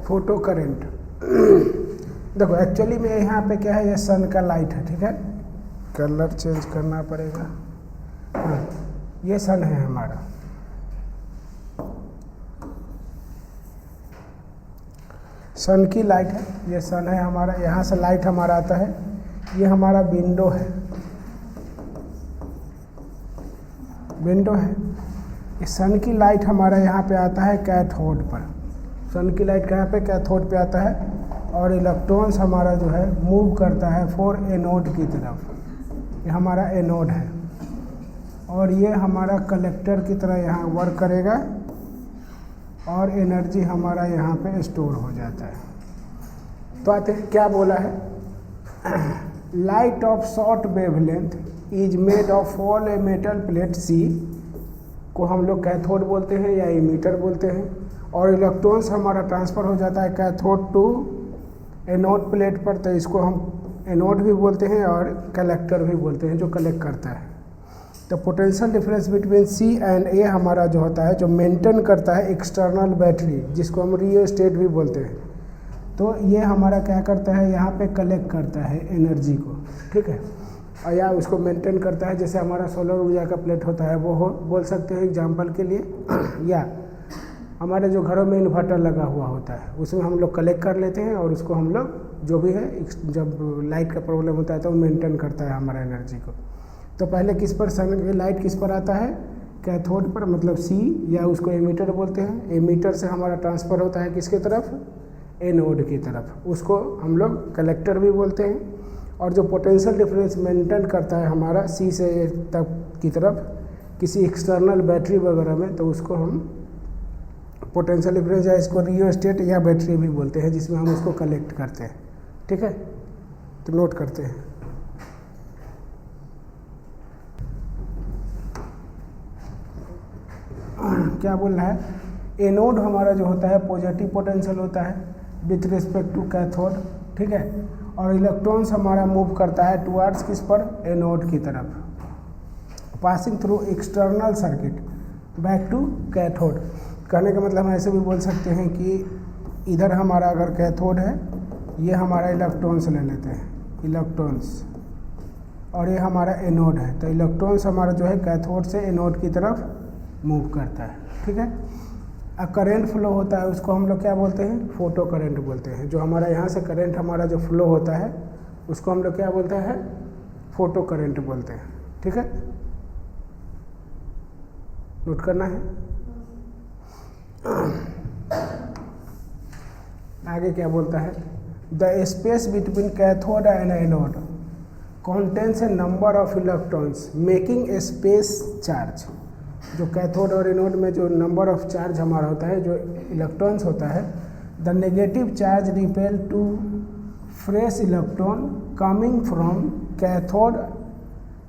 Photo current. देखो actually में यहाँ पे क्या है, ये सन का लाइट है, ठीक है। कलर चेंज करना पड़ेगा। हाँ, ये सन है हमारा, सन की लाइट है, ये सन है हमारा। यहाँ से लाइट हमारा आता है, ये हमारा विंडो है, विंडो है। इस सन की लाइट हमारा यहाँ पे आता है कैथोड पर। सन की लाइट कहाँ पे, कैथोड पे आता है। और इलेक्ट्रॉन्स हमारा जो है मूव करता है फॉर एनोड की तरफ। ये हमारा एनोड है और ये हमारा कलेक्टर की तरह यहाँ वर्क करेगा और एनर्जी हमारा यहाँ पे स्टोर हो जाता है। तो आते हैं क्या बोला है, light of short wavelength is made of all a metal plate C को हम लोग कैथोड बोलते हैं या इमीटर बोलते हैं। और इलेक्ट्रॉन्स हमारा ट्रांसफ़र हो जाता है कैथोड टू एनोड प्लेट पर, तो इसको हम एनोड भी बोलते हैं और कलेक्टर भी बोलते हैं, जो कलेक्ट करता है। तो potential difference between C and A हमारा जो होता है, जो मेंटेन करता है एक्सटर्नल बैटरी, जिसको हम रियोस्टेट भी बोलते हैं। तो ये हमारा क्या करता है, यहाँ पे कलेक्ट करता है एनर्जी को, ठीक है, और या उसको मेंटेन करता है। जैसे हमारा सोलर ऊर्जा का प्लेट होता है, वो बोल सकते हैं एग्जांपल के लिए। या हमारे जो घरों में इन्वर्टर लगा हुआ होता है, उसमें हम लोग कलेक्ट कर लेते हैं और उसको हम लोग जो भी है, जब लाइट का प्रॉब्लम होता है तो वो मेंटेन करता है हमारा एनर्जी को। तो पहले किस पर सन लाइट किस पर आता है, कैथोड पर, मतलब सी, या उसको एमीटर बोलते हैं। एमीटर से हमारा ट्रांसफ़र होता है किसके तरफ, एनोड की तरफ, उसको हम लोग कलेक्टर भी बोलते हैं। और जो पोटेंशियल डिफरेंस मेंटेन करता है हमारा सी से ए तक की तरफ किसी एक्सटर्नल बैटरी वगैरह में, तो उसको हम पोटेंशियल डिफरेंस या इसको रियोस्टेट या बैटरी भी बोलते हैं, जिसमें हम उसको कलेक्ट करते हैं, ठीक है। तो नोट करते हैं, क्या बोल रहा है, एनोड हमारा जो होता है पॉजिटिव पोटेंशियल होता है विथ रिस्पेक्ट टू कैथोड, ठीक है। और इलेक्ट्रॉन्स हमारा मूव करता है टुवर्ड्स किस पर, एनोड की तरफ, passing through external circuit back to cathode. कहने का मतलब हम ऐसे भी बोल सकते हैं कि इधर हमारा अगर कैथोड है, ये हमारा इलेक्ट्रॉन्स ले लेते हैं, इलेक्ट्रॉन्स, और ये हमारा एनोड है। तो इलेक्ट्रॉन्स हमारा जो है कैथोड से एनोड की तरफ मूव करता है, ठीक है। करंट फ्लो होता है, उसको हम लोग क्या बोलते हैं, फोटो करंट बोलते हैं। जो हमारा यहाँ से करंट हमारा जो फ्लो होता है, उसको हम लोग क्या बोलते हैं, फोटो करंट बोलते हैं, ठीक है। नोट करना है। आगे क्या बोलता है, the space between cathode and anode contains a number of electrons making a space charge। जो कैथोड और एनोड में जो नंबर ऑफ चार्ज हमारा होता है, जो इलेक्ट्रॉन्स होता है, the negative charge repel to fresh electron coming from cathode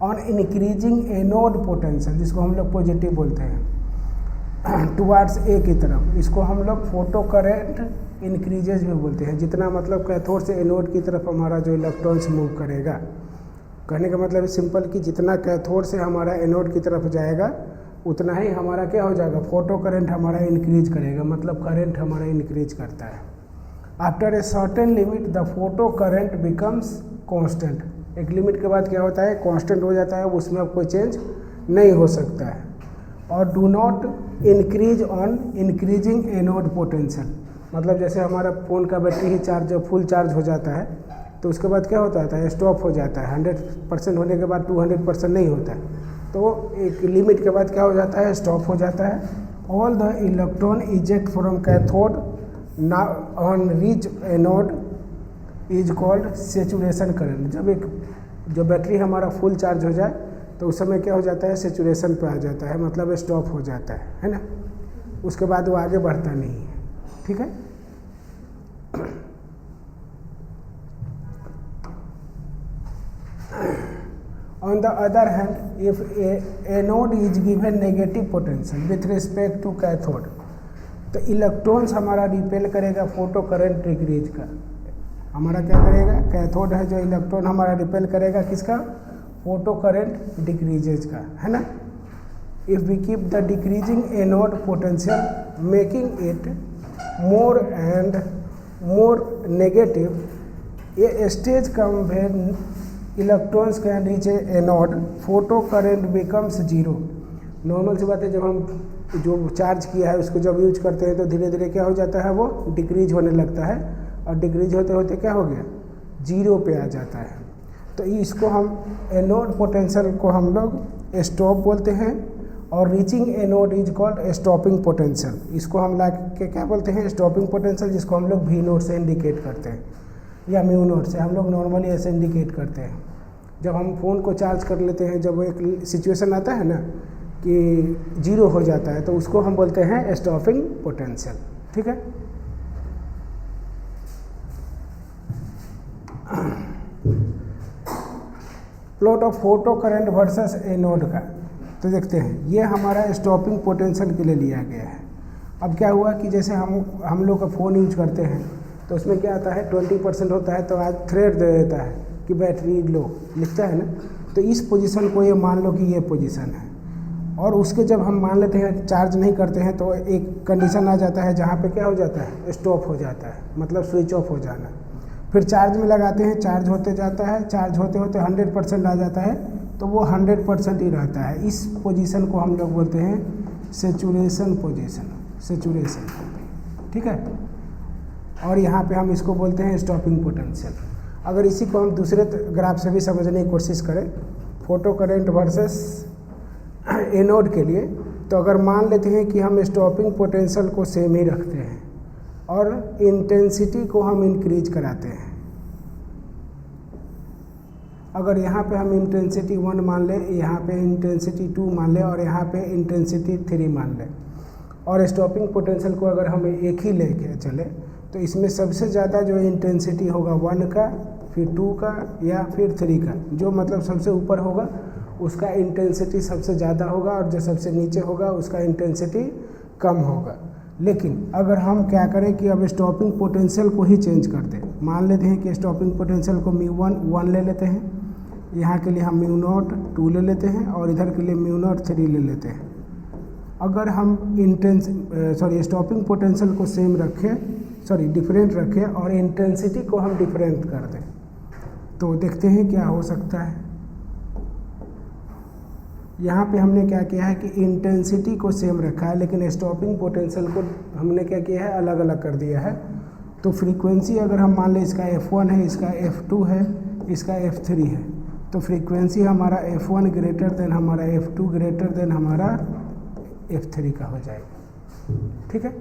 on increasing anode potential, जिसको हम लोग पॉजिटिव बोलते हैं, टुवार्ड्स ए की तरफ। इसको हम लोग फोटो करेंट इंक्रीजेज भी बोलते हैं। जितना मतलब कैथोड से एनोड की तरफ हमारा जो इलेक्ट्रॉन्स मूव करेगा, कहने का मतलब सिंपल कि जितना कैथोड से हमारा एनोड की तरफ जाएगा, उतना ही हमारा क्या हो जाएगा, फोटो करंट हमारा इंक्रीज करेगा, मतलब करंट हमारा इंक्रीज करता है। After a certain limit the photo current becomes constant. एक लिमिट के बाद क्या होता है, कांस्टेंट हो जाता है, उसमें अब कोई चेंज नहीं हो सकता है। और do not increase on increasing anode potential, मतलब जैसे हमारा फ़ोन का बैटरी ही चार्ज जब फुल चार्ज हो जाता है, तो उसके बाद क्या होता है, स्टॉप हो जाता है। 100% होने के बाद 200% नहीं होता है, तो एक लिमिट के बाद क्या हो जाता है, स्टॉप हो जाता है। All the electron eject from cathode on reach anode is called saturation current. जब बैटरी हमारा फुल चार्ज हो जाए, तो उस समय क्या हो जाता है, सेचुरेशन पे आ जाता है, मतलब स्टॉप हो जाता है ना। उसके बाद वो आगे बढ़ता नहीं है, ठीक है। On the other hand, if a node is given negative potential with respect to cathode, तो इलेक्ट्रॉन्स हमारा रिपेल करेगा फोटो करंट डिक्रीज का। हमारा क्या करेगा, कैथोड है जो इलेक्ट्रॉन हमारा रिपेल करेगा किसका, फोटो करंट डिक्रीजेज का, है ना। If we keep the decreasing anode potential making it more and more negative, a stage comes when electrons can reach a anode, photo current becomes zero. Normal सी बात है, जब हम जो चार्ज किया है उसको जब यूज करते हैं तो धीरे धीरे क्या हो जाता है, वो डिक्रीज होने लगता है, और डिक्रीज होते होते क्या हो गया, जीरो पे आ जाता है। तो इसको हम एनोड पोटेंशियल को हम लोग स्टॉप बोलते हैं, और reaching anode is called stopping potential. इसको हम ला के क्या बोलते हैं, स्टॉपिंग पोटेंशियल, जिसको हम लोग वी नोट से इंडिकेट करते हैं या म्यू नोट से हम लोग नॉर्मली ऐसे इंडिकेट करते हैं। जब हम फ़ोन को चार्ज कर लेते हैं, जब एक सिचुएशन आता है ना कि जीरो हो जाता है, तो उसको हम बोलते हैं स्टॉपिंग पोटेंशियल। ठीक है, plot of photo current versus anode का तो देखते हैं, ये हमारा स्टॉपिंग पोटेंशियल के लिए लिया गया है। अब क्या हुआ कि जैसे हम लोग का फ़ोन यूज करते हैं तो उसमें क्या आता है 20% होता है, तो आज थ्रेड दे देता है कि बैटरी लो लिखता है ना, तो इस पोजीशन को ये मान लो कि ये पोजीशन है, और उसके जब हम मान लेते हैं चार्ज नहीं करते हैं तो एक कंडीशन आ जाता है जहाँ पे क्या हो जाता है, स्टॉप हो जाता है, मतलब स्विच ऑफ हो जाना। फिर चार्ज में लगाते हैं, चार्ज होते जाता है, चार्ज होते होते 100% आ जाता है, तो वो 100% ही रहता है। इस पोजीशन को हम लोग बोलते हैं सेचुरेशन पोजीशन, सेचुरेशन। ठीक है, और यहाँ पे हम इसको बोलते हैं स्टॉपिंग पोटेंशियल। अगर इसी को हम दूसरे ग्राफ से भी समझने की कोशिश करें, फोटो करंट वर्सेस एनोड के लिए, तो अगर मान लेते हैं कि हम स्टॉपिंग पोटेंशियल को सेम ही रखते हैं और इंटेंसिटी को हम इंक्रीज कराते हैं। अगर यहाँ पे हम इंटेंसिटी 1 मान लें, यहाँ पे इंटेंसिटी 2 मान लें, और यहाँ पे इंटेंसिटी 3 मान लें, और स्टॉपिंग पोटेंशियल को अगर हम एक ही लेके चले, तो इसमें सबसे ज़्यादा जो इंटेंसिटी होगा 1 का, फिर 2 का, या फिर 3 का, जो मतलब सबसे ऊपर होगा उसका इंटेंसिटी सबसे ज़्यादा होगा, और जो सबसे नीचे होगा उसका इंटेंसिटी कम होगा। लेकिन अगर हम क्या करें कि अब स्टॉपिंग पोटेंशियल को ही चेंज कर दें, मान लेते हैं कि स्टॉपिंग पोटेंशियल को μ1 ले लेते हैं, यहाँ के लिए हम μ0 2 ले लेते हैं, और इधर के लिए μ0 3 ले लेते हैं। अगर हम स्टॉपिंग पोटेंशियल को सेम रखें, डिफरेंट रखें, और इंटेंसिटी को हम डिफरेंट कर दें, तो देखते हैं क्या हो सकता है। यहाँ पे हमने क्या किया है कि इंटेंसिटी को सेम रखा है, लेकिन स्टॉपिंग पोटेंशियल को हमने क्या किया है, अलग अलग कर दिया है। तो फ्रीक्वेंसी अगर हम मान लें इसका F1 है, इसका F2 है, इसका F3 है, तो फ्रीक्वेंसी हमारा F1 ग्रेटर देन हमारा F2 ग्रेटर देन हमारा F3 का हो जाएगा। ठीक है,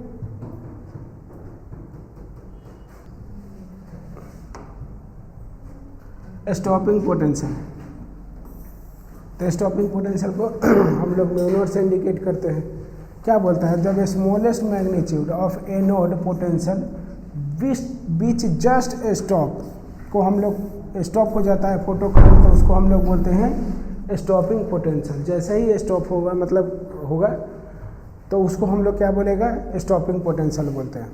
स्टॉपिंग पोटेंशियल, तो स्टॉपिंग पोटेंशियल को हम लोग म्यू0 से इंडिकेट करते हैं। क्या बोलता है, जब smallest magnitude of anode potential which just stop को हम लोग स्टॉप हो जाता है फोटो करंट, तो उसको हम लोग बोलते हैं स्टॉपिंग पोटेंशियल। जैसे ही स्टॉप होगा मतलब होगा, तो उसको हम लोग क्या बोलेगा, स्टॉपिंग पोटेंशियल बोलते हैं।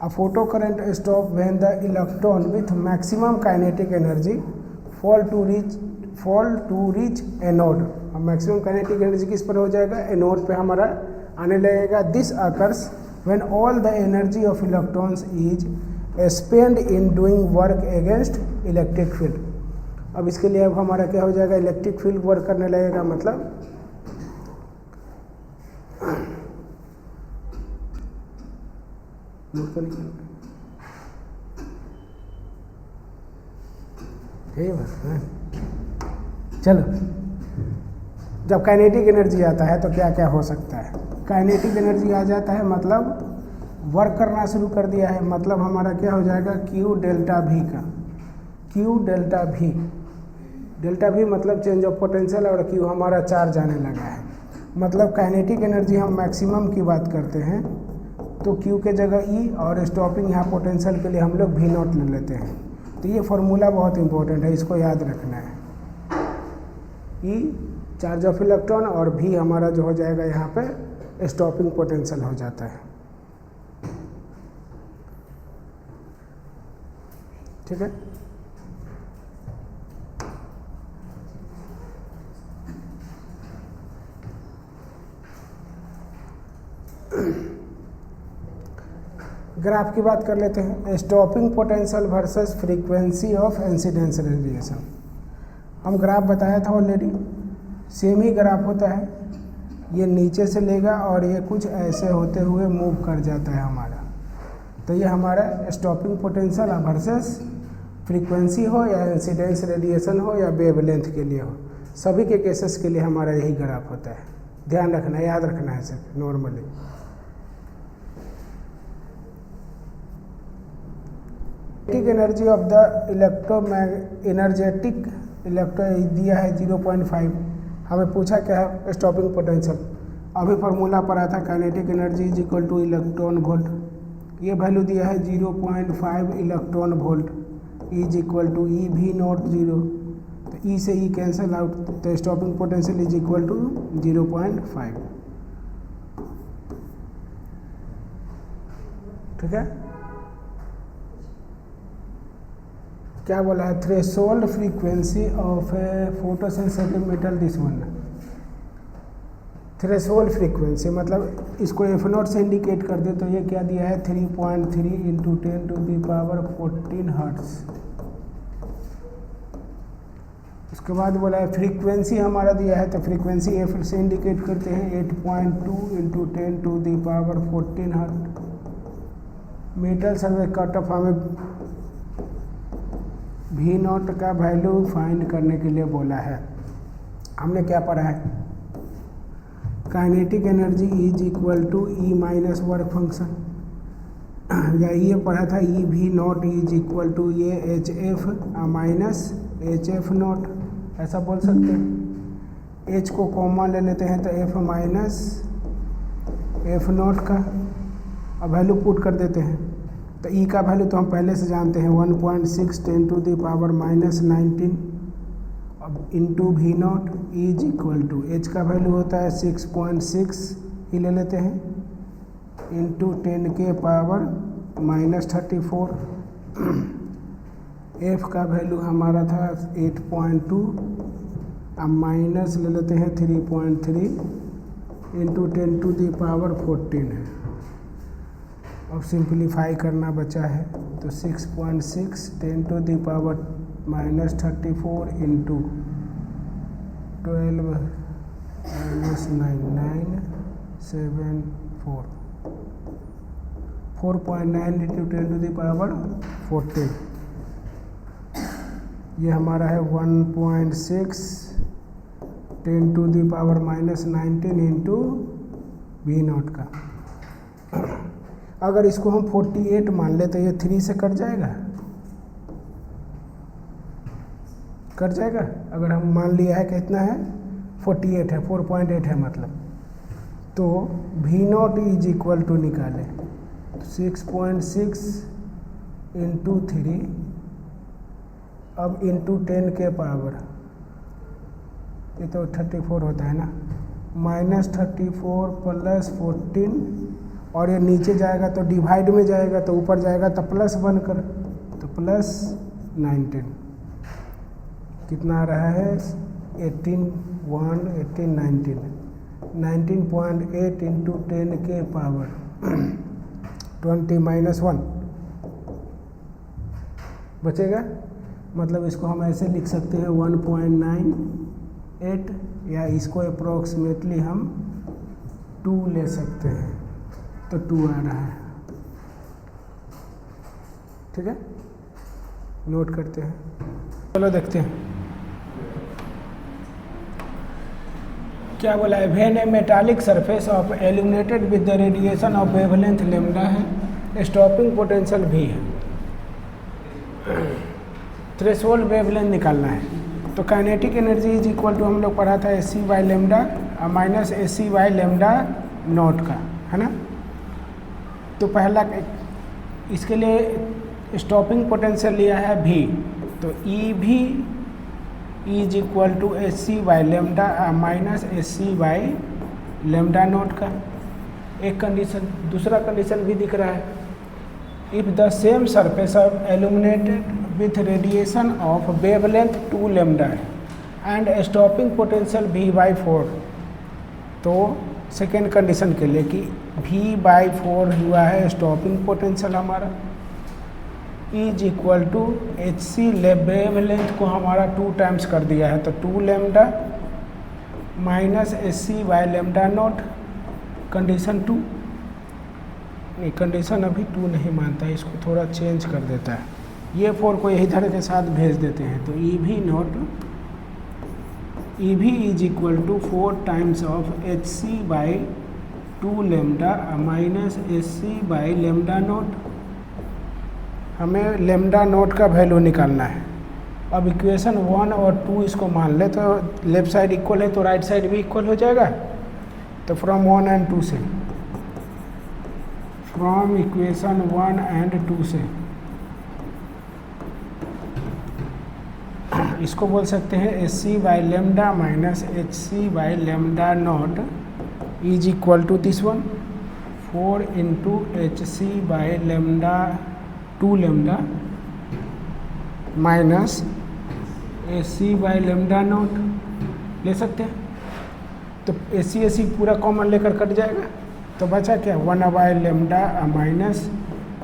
A photo current stop when the electron with maximum kinetic energy fall to reach anode. अब मैक्सिमम काइनेटिक एनर्जी किस पर हो जाएगा, एनोड पे हमारा आने लगेगा। This occurs when all the energy of electrons is spend in doing work against electric field. अब इसके लिए अब हमारा क्या हो जाएगा, इलेक्ट्रिक फील्ड वर्क करने लगेगा, मतलब चलो, जब काइनेटिक एनर्जी आता है तो क्या क्या हो सकता है। काइनेटिक एनर्जी आ जाता है मतलब वर्क करना शुरू कर दिया है, मतलब हमारा क्या हो जाएगा, Q डेल्टा V का, Q delta V, delta V मतलब चेंज ऑफ पोटेंशियल, और Q हमारा चार्ज आने लगा है। मतलब काइनेटिक एनर्जी हम मैक्सिमम की बात करते हैं, तो Q के जगह E, और स्टॉपिंग यहाँ पोटेंशियल के लिए हम लोग V0 ले लेते हैं। तो ये फॉर्मूला बहुत इंपॉर्टेंट है, इसको याद रखना है। E चार्ज ऑफ इलेक्ट्रॉन, और V हमारा जो हो जाएगा यहाँ पे स्टॉपिंग पोटेंशियल हो जाता है। ठीक है, ग्राफ की बात कर लेते हैं। Stopping potential versus frequency of incidence radiation. हम ग्राफ बताया था ऑलरेडी, सेम ही ग्राफ होता है। ये नीचे से लेगा और ये कुछ ऐसे होते हुए मूव कर जाता है हमारा। तो ये हमारा स्टॉपिंग पोटेंशियल वर्सेस फ्रीक्वेंसी हो या इंसिडेंस रेडिएशन हो या वेवलेंथ के लिए हो, सभी के केसेस के लिए हमारा यही ग्राफ होता है। ध्यान रखना है, याद रखना है सिर्फ normally. Energy of the energetic electro दिया है 0.5। हमें पूछा क्या है स्टॉपिंग पोटेंशियल। अभी फार्मूला पढ़ा था kinetic energy is equal to electron volt. ये वैल्यू दिया है 0.5 electron volt is equal to E V naught 0। तो ई से ई कैंसिल आउट, तो stopping potential is equal to 0.5। ठीक है, क्या बोला है? Threshold frequency of a photosensitive metal this one. Threshold frequency मतलब इसको F0 से इंडिकेट कर दे तो ये क्या दिया है 3.3 into 10 to the power 14 hertz. उसके बाद बोला है फ्रीक्वेंसी हमारा दिया है, तो फ्रीक्वेंसी F से इंडिकेट करते हैं 8.2 into 10 to the power 14 hertz. Metal survey cut off हमें V0 का वैल्यू फाइंड करने के लिए बोला है। हमने क्या पढ़ा है? Kinetic energy is equal to E minus work function, या ये पढ़ा था E V0 is equal to ये HF माइनस HF0, ऐसा बोल सकते हैं। H को कॉमन ले लेते हैं तो F माइनस F0 का अब वैल्यू पुट कर देते हैं। तो ई का वैल्यू तो हम पहले से जानते हैं 1.6 10 टू दी पावर -19 अब into V0 is equal to H का वैल्यू होता है 6.6 ही ले लेते हैं इंटू 10 के पावर -34। एफ का वैल्यू हमारा था 8.2, अब माइनस ले लेते हैं 3.3 इंटू 10 टू दी पावर 14 है। अब सिंप्लीफाई करना बचा है तो 6.6 10 to the power -34 into 12 -9974 4.9 into 10 to the power 14। ये हमारा है 1.6 10 to the power -19 into V0 का। अगर इसको हम 48 मान ले तो ये 3 से कट जाएगा, कट जाएगा। अगर हम मान लिया है कि इतना है 48 है, 4.8 है मतलब, तो V0 इज इक्वल टू निकालें 6.6 इंटू 3 अब इंटू 10 के पावर, ये तो 34 होता है ना, -34 प्लस 14 और ये नीचे जाएगा तो डिवाइड में जाएगा तो ऊपर जाएगा तो प्लस बनकर, तो प्लस 19 कितना आ रहा है 19.8 इंटू 10 के पावर 20 -1 बचेगा। मतलब इसको हम ऐसे लिख सकते हैं 1.98 या इसको अप्रोक्सीमेटली हम 2 ले सकते हैं, तो 2 आ रहा है। ठीक है, नोट करते हैं। चलो देखते हैं क्या बोला है। When a metallic surface of illuminated with the radiation of wavelength lambda है, स्टॉपिंग पोटेंशियल भी है, थ्रेशोल्ड वेवलेंथ निकालना है। तो kinetic energy is equal to हम लोग पढ़ा था AC by lambda minus AC by lambda naught का, है ना। तो पहला इसके लिए स्टॉपिंग पोटेंशियल लिया है V, तो EV is equal to AC by lambda minus AC by lambda naught का एक कंडीशन। दूसरा कंडीशन भी दिख रहा है, if the same surface of illuminated with radiation of wavelength 2 lambda and stopping potential V/4। तो सेकेंड कंडीशन के लिए कि V/4 हुआ है स्टॉपिंग पोटेंशियल हमारा, is equal to HC wavelength को हमारा 2 टाइम्स कर दिया है, तो 2 lambda minus SC by lambda naught. Condition 2, नहीं कंडीशन अभी 2 नहीं मानता है, इसको थोड़ा चेंज कर देता है, ये 4 को इधर के साथ भेज देते हैं, तो EV is equal to 4 times of HC by 2 lambda minus SC by lambda naught. हमें लैम्डा नॉट का वैल्यू निकालना है। अब इक्वेशन 1 और 2 इसको मान ले, तो लेफ्ट साइड इक्वल है तो राइट साइड भी इक्वल हो जाएगा। तो फ्रॉम 1 एंड 2 से, फ्रॉम इक्वेशन 1 एंड 2 से इसको बोल सकते हैं SC by lambda minus HC by lambda naught is equal to this one 4 into HC by lambda 2 lambda minus SC by lambda naught ले सकते हैं। तो SC पूरा कॉमन लेकर कट जाएगा, तो बचा क्या 1 by lambda minus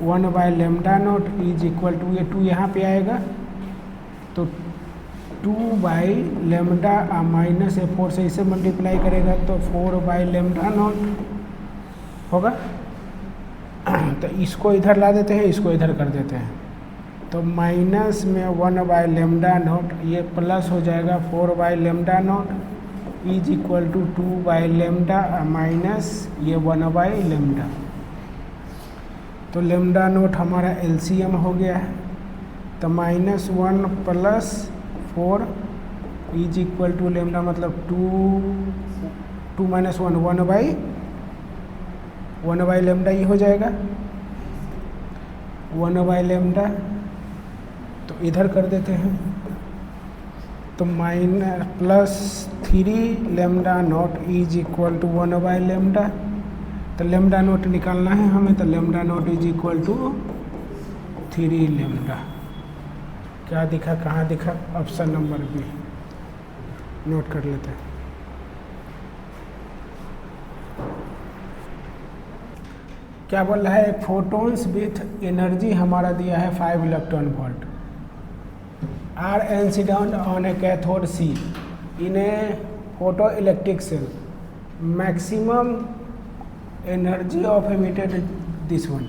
1 by lambda naught is equal to, ये 2 यहाँ पे आएगा, तो 2 बाई लेमडा माइनस 4 से इसे मल्टीप्लाई करेगा तो 4 बाई लेमडा नॉट होगा। तो इसको इधर ला देते हैं, इसको इधर कर देते हैं, तो माइनस में 1 बाई लेमडा नॉट, ये प्लस हो जाएगा 4 by lambda naught is equal to 2 by lambda minus ये 1 बाई लेमडा। तो लेमडा नॉट हमारा LCM हो गया है, तो -1 plus 4 is equal to lambda मतलब 2 माइनस 1 1 बाई लेमडा ये हो जाएगा 1 बाई लेमडा। तो इधर कर देते हैं, तो +3 lambda naught is equal to 1 by lambda. तो लेमडा नॉट निकालना है हमें, तो lambda naught is equal to 3 lambda. क्या दिखा, कहाँ दिखा? ऑप्शन नंबर बी, नोट कर लेते हैं। क्या बोल रहा है? फोटोन्स विथ एनर्जी हमारा दिया है 5 electron volt are incident on a cathode C in a photoelectric cell, maximum energy of emitted this one.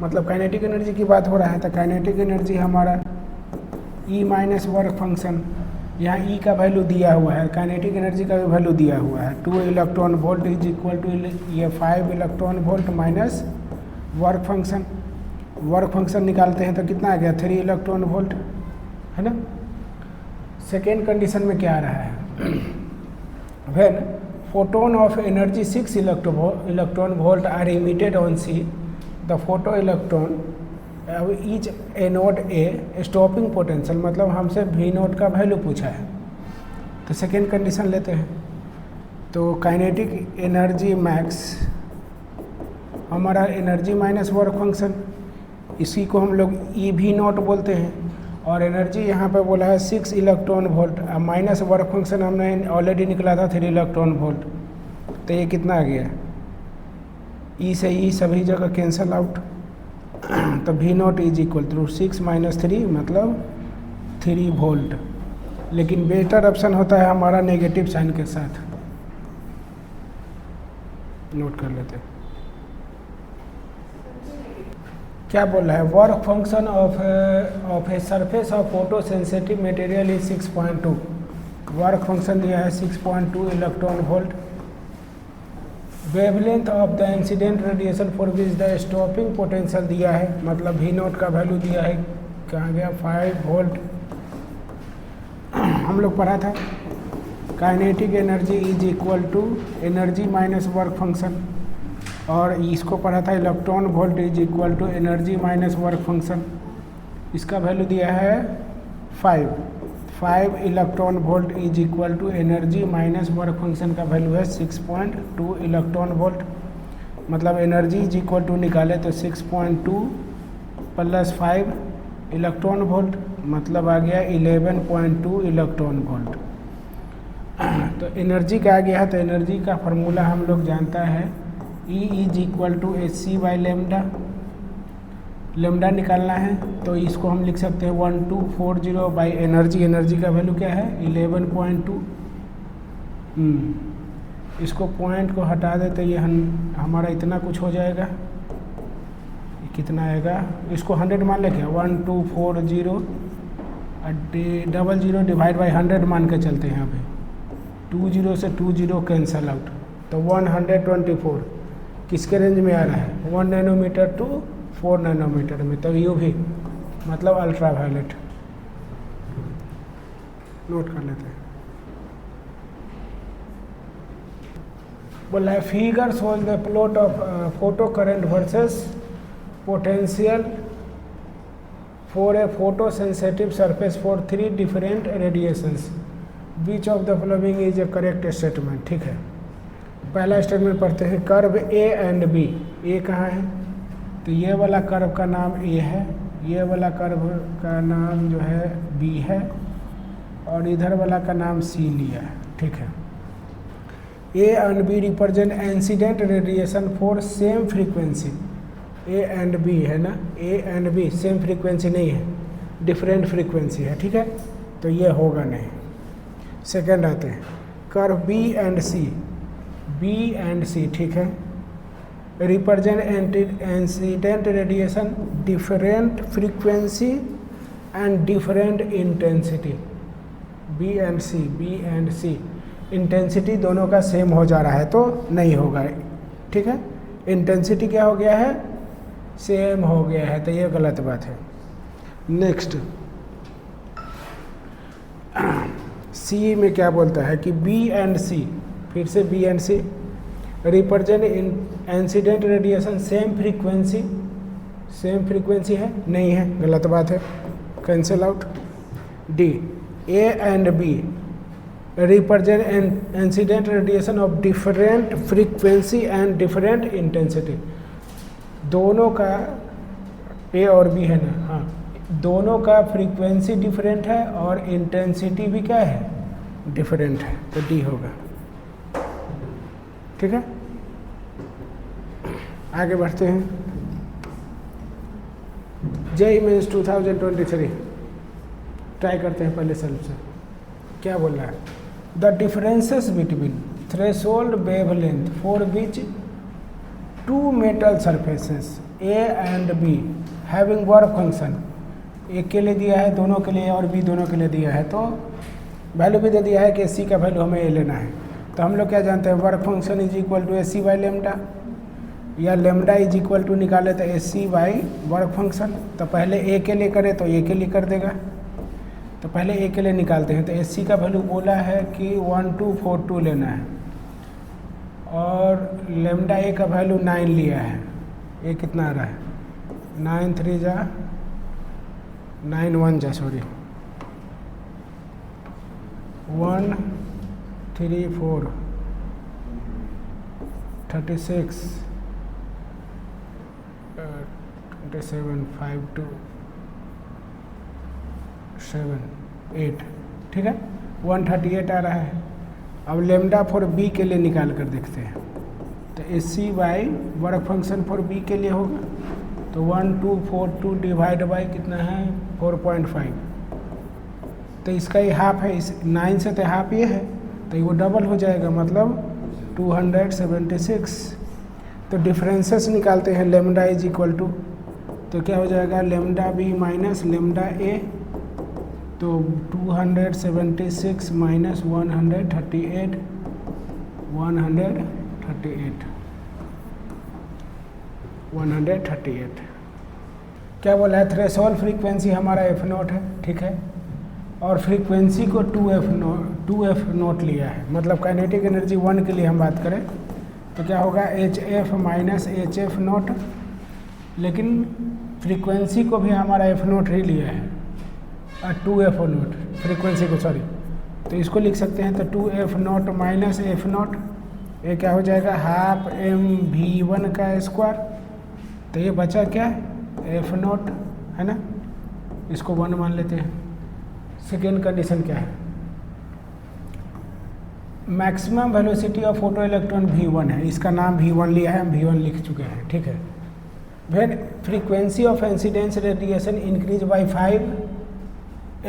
मतलब काइनेटिक एनर्जी की बात हो रहा है, तो काइनेटिक एनर्जी हमारा E माइनस वर्क फंक्शन, यहाँ E का वैल्यू दिया हुआ है, काइनेटिक एनर्जी का भी वैल्यू दिया हुआ है 2 electron volt is equal to ये 5 electron volt minus work function. Work function निकालते हैं तो कितना आ गया 3 इलेक्ट्रॉन वोल्ट, है ना। सेकेंड कंडीशन में क्या आ रहा है? When photon of energy 6 electron volt are emitted on C, the photo electron each anode A stopping potential, मतलब हमसे V नोट का वैल्यू पूछा है। तो सेकेंड कंडीशन लेते हैं, तो काइनेटिक एनर्जी मैक्स हमारा एनर्जी माइनस वर्क फंक्शन, इसी को हम लोग EV नोट बोलते हैं, और एनर्जी यहाँ पे बोला है 6 electron volt minus work function हमने ऑलरेडी निकला था 3 इलेक्ट्रॉन वोल्ट। तो ये कितना आ गया? E से E सभी जगह कैंसल आउट, तो V naught is equal to 6 minus 3 मतलब 3 वोल्ट। लेकिन बेटर ऑप्शन होता है हमारा नेगेटिव साइन के साथ, नोट कर लेते हैं। क्या बोल रहा है? Work function of a surface of photo sensitive material is 6.2। Work function दिया है 6.2 electron volt. Wavelength of the incident radiation for which the stopping potential दिया है, मतलब V नोट का वैल्यू दिया है, कहाँ गया 5 वोल्ट। हम लोग पढ़ा था kinetic energy is equal to energy minus work function, और इसको पढ़ा था electron volt is equal to energy minus work function. इसका वैल्यू दिया है 5 electron volt is equal to energy minus work function का वैल्यू है 6.2 इलेक्ट्रॉन वोल्ट। मतलब एनर्जी इज इक्वल टू निकाले तो 6.2 प्लस 5 इलेक्ट्रॉन वोल्ट, मतलब आ गया 11.2 इलेक्ट्रॉन वोल्ट। तो एनर्जी का आ गया है, तो एनर्जी का फार्मूला हम लोग जानता है E is equal to HC by lambda, lambda निकालना है तो इसको हम लिख सकते हैं 1240 बाई एनर्जी, एनर्जी का वैल्यू क्या है 11.2। इसको पॉइंट को हटा दे तो ये हमारा इतना कुछ हो जाएगा, कितना आएगा, इसको 100 मान ले क्या 1240 00 डिवाइड बाई 100 मान के चलते हैं। यहाँ पे 20 से 20 कैंसल आउट, तो 124 किसके रेंज में आ रहा है 1 नैनोमीटर टू 4 नैनोमीटर में, तो UV मतलब अल्ट्रा वायलेट। नोट कर लेते हैं। बोला है figure shows the plot of photo current versus potential for a photo sensitive surface for 3 different radiations, which of the following is A correct statement. ठीक है, पहला स्टेटमेंट पढ़ते हैं। कर्व A एंड B, ए कहाँ है तो ये वाला कर्व का नाम A है, ये वाला कर्व का नाम जो है B है, और इधर वाला का नाम C लिया है। ठीक है, A and B represent incident radiation for same frequency. A and B है ना, A and B same frequency नहीं है, डिफरेंट फ्रीक्वेंसी है। ठीक है, तो ये होगा नहीं। सेकंड आते हैं curve B and C, B and C ठीक है, represent incident radiation different frequency and different intensity. B and C intensity दोनों का सेम हो जा रहा है तो नहीं होगा। ठीक है, इंटेंसिटी क्या हो गया है सेम हो गया है, तो ये गलत बात है। नेक्स्ट C में क्या बोलता है कि B एंड C, फिर से B and C represent incident radiation same frequency है, नहीं है, गलत बात है, cancel out. D A and B represent incident radiation of different frequency and different intensity. दोनों का A और B है ना, हाँ, दोनों का फ्रीक्वेंसी डिफरेंट है और इंटेंसिटी भी क्या है डिफरेंट है, तो D होगा। ठीक है, आगे बढ़ते हैं। JEE मेंस 2023 ट्राई करते हैं पहले सेल्फ से। क्या बोल रहा है the differences between threshold wavelength for which 2 metal surfaces A and B having work function, एक के लिए दिया है दोनों के लिए और B दोनों के लिए दिया है, तो वैल्यू भी दे दिया है कि C का वैल्यू हमें A लेना है। तो हम लोग क्या जानते हैं work function is equal to AC by lambda, या लेमडा इज इक्वल टू निकाले तो AC बाई वर्क फंक्शन। तो पहले A के लिए करे तो A के लिए कर देगा, तो पहले A के लिए निकालते हैं। तो AC का वैल्यू बोला है कि 1242 लेना है, और लेमडा A का वैल्यू 9 लिया है। ये कितना आ रहा है 9 3 जा 9 1 जा सॉरी 1 3 4 36 27 5 2 7 8, ठीक है 138 आ रहा है। अब लेमडा फॉर B के लिए निकाल कर देखते हैं, तो AC by work function for B के लिए होगा, तो 1242 डिवाइड बाई कितना है 4.5, तो इसका ये हाफ है, इस 9 से तो हाफ ये है, तो वो डबल हो जाएगा मतलब 276। तो डिफरेंसेस निकालते हैं लेमडा इज इक्वल टू, तो क्या हो जाएगा lambda B minus lambda A, तो 276 माइनस 138 क्या बोला है थ्रेशोल्ड फ्रीक्वेंसी हमारा F0 है, ठीक है, और फ्रीक्वेंसी को 2F नोट लिया है, मतलब काइनेटिक एनर्जी 1 के लिए हम बात करें तो क्या होगा HF माइनस HF नोट, लेकिन फ्रीक्वेंसी को भी हमारा F0 ही लिया है और 2F नोट फ्रीक्वेंसी को सॉरी, तो इसको लिख सकते हैं तो 2F note minus F note, ये क्या हो जाएगा हाफ mv1 का स्क्वायर, तो ये बचा क्या F नोट है ना, इसको 1 मान लेते हैं। सेकेंड कंडीशन क्या है maximum velocity of photo electron V1 है, इसका नाम V1 लिया है, हम V1 लिख चुके हैं, ठीक है। When frequency of incidence radiation increase by 5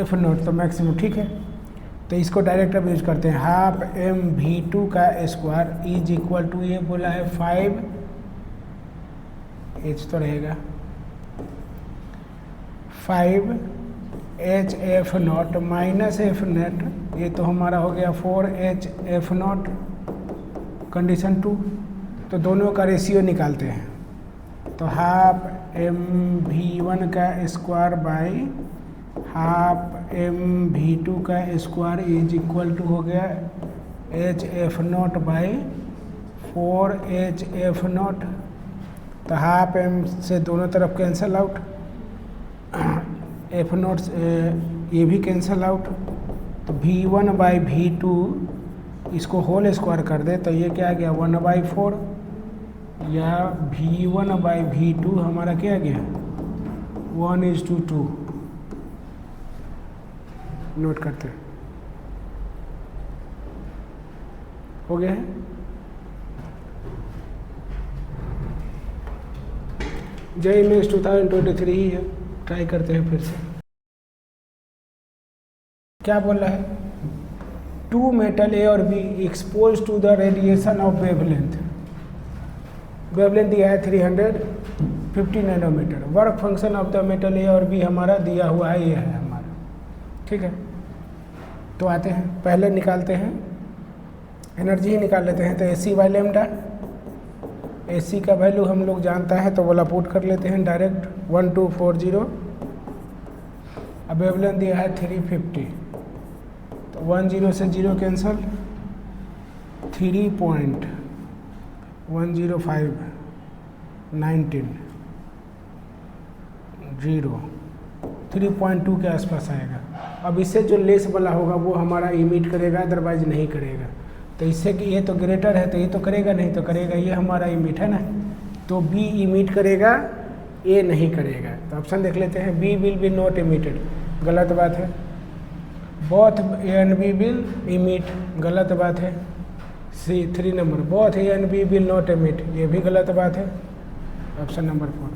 f0, तो मैक्सिमम, ठीक है। तो इसको डायरेक्ट अब यूज करते हैं, हाफ mv2 का स्क्वायर इज इक्वल टू, ये बोला है 5 h तो रहेगा 5 HF0 माइनस F0, ये तो हमारा हो गया 4HF0 कंडीशन 2। तो दोनों का रेशियो निकालते हैं, तो हाफ mv1 का स्क्वायर बाई हाफ mv2 का स्क्वायर इज इक्वल टू हो गया HF0 बाई 4HF0। तो हाफ m से दोनों तरफ कैंसल आउट, F0 ये भी कैंसल आउट, तो V1 बाई V2 इसको होल स्क्वायर कर दे तो ये क्या आ गया 1/4, या V1 बाई V2 हमारा क्या आ गया 1:2। नोट करते हैं, हो गया है। JEE मेंस 2023 ही है, ट्राई करते हैं फिर से। क्या बोल रहा है, 2 मेटल A और B expose to the radiation of wavelength, wavelength दिया है 350 nanometer, work function of the metal A और B हमारा दिया हुआ है, ये है हमारा, ठीक है। तो आते हैं, पहले निकालते हैं एनर्जी ही निकाल लेते हैं, तो AC बाई लैम्डा, AC का वैल्यू हम लोग जानता है तो बोला पुट कर लेते हैं डायरेक्ट 1240। अब वेवलेंथ दिया है 350, तो 10 से 0 कैंसल, 3.105 19 0 3.2 के आसपास आएगा। अब इससे जो लेस वाला होगा वो हमारा इमिट करेगा, अदरवाइज नहीं करेगा। तो इससे कि ये तो ग्रेटर है तो ये तो करेगा नहीं, तो करेगा ये हमारा इमिट है ना, तो B इमिट करेगा, A नहीं करेगा। तो ऑप्शन देख लेते हैं, B will be not emitted, गलत बात है। Both A and B will emit, गलत बात है। C 3 number, both A and B will not emit, ये भी गलत बात है। Option number 4।